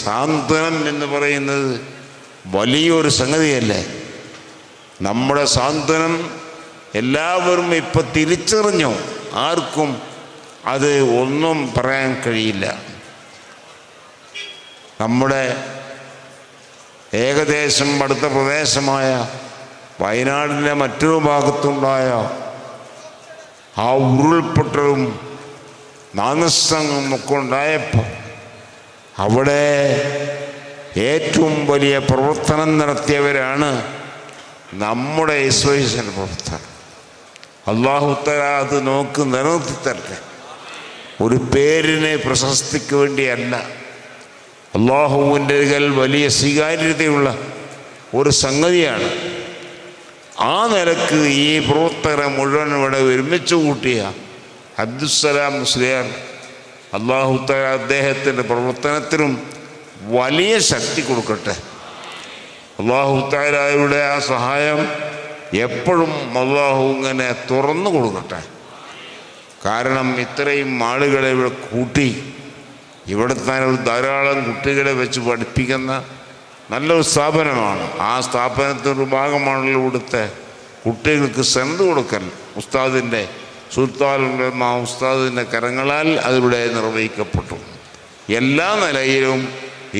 സാന്ത്വനം എന്ന് പറയുന്നത് വലിയൊരു സംഗതിയല്ലേ? നമ്മുടെ സാന്ത്വനം എല്ലാവരും ഇപ്പം തിരിച്ചറിഞ്ഞു. ആർക്കും അത് ഒന്നും പറയാൻ കഴിയില്ല. നമ്മുടെ ഏകദേശം അടുത്ത പ്രദേശമായ വയനാടിൻ്റെ മറ്റൊരു ഭാഗത്തുണ്ടായ ആ ഉരുൾപൊട്ടലും നാശനഷ്ടങ്ങളും ഒക്കെ ഉണ്ടായപ്പോൾ അവിടെ ഏറ്റവും വലിയ പ്രവർത്തനം നടത്തിയവരാണ് നമ്മുടെ ഇസ്ലാമിക പ്രവർത്തകർ. അല്ലാഹു തആല അത് നോക്ക് നിലനിർത്തി തരട്ടെ. ഒരു പേരിന് പ്രശസ്തിക്ക് വേണ്ടിയല്ല, അല്ലാഹുവിൻ്റെ വലിയ സ്വീകാര്യതയുള്ള ഒരു സംഗതിയാണ്. ആ നിലക്ക് ഈ പ്രവർത്തകരെ മുഴുവൻ ഇവിടെ ഒരുമിച്ച് കൂട്ടിയ അബ്ദുസ്സലാം മുസ്ലിയാർ, അല്ലാഹു തആല അദ്ദേഹത്തിൻ്റെ പ്രവർത്തനത്തിനും വലിയ ശക്തി കൊടുക്കട്ടെ. അല്ലാഹു തആലയുടെ ആ സഹായം എപ്പോഴും അല്ലാഹു ഇങ്ങനെ തുറന്നു കൊടുക്കട്ടെ. കാരണം ഇത്രയും ആളുകളെ ഇവിടെ കൂട്ടി, ഇവിടുത്തെ ധാരാളം കുട്ടികളെ വെച്ച് പഠിപ്പിക്കുന്ന നല്ലൊരു സ്ഥാപനമാണ്. ആ സ്ഥാപനത്തിൻ്റെ ഭാഗമാണല്ലോ ഇവിടുത്തെ കുട്ടികൾക്ക് സെൻഡ് കൊടുക്കൽ. ഉസ്താദിൻ്റെ സുൽത്താനുൽ ഉസ്താദിൻ്റെ കരങ്ങളാൽ അതിലൂടെ നിർവഹിക്കപ്പെട്ടു. എല്ലാ നിലയിലും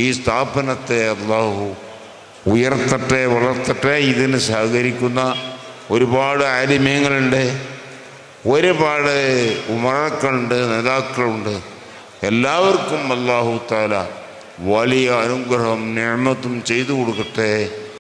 ഈ സ്ഥാപനത്തെ അല്ലാഹു ഉയർത്തട്ടെ, വളർത്തട്ടെ. ഇതിന് സഹകരിക്കുന്ന ഒരുപാട് ആലിമീങ്ങളുണ്ട്, ഒരുപാട് ഉമറാക്കളുണ്ട്, നേതാക്കളുണ്ട്. എല്ലാവർക്കും അല്ലാഹു തആല വലിയ അനുഗ്രഹം നിഅമത്തും ചെയ്തു കൊടുക്കട്ടെ.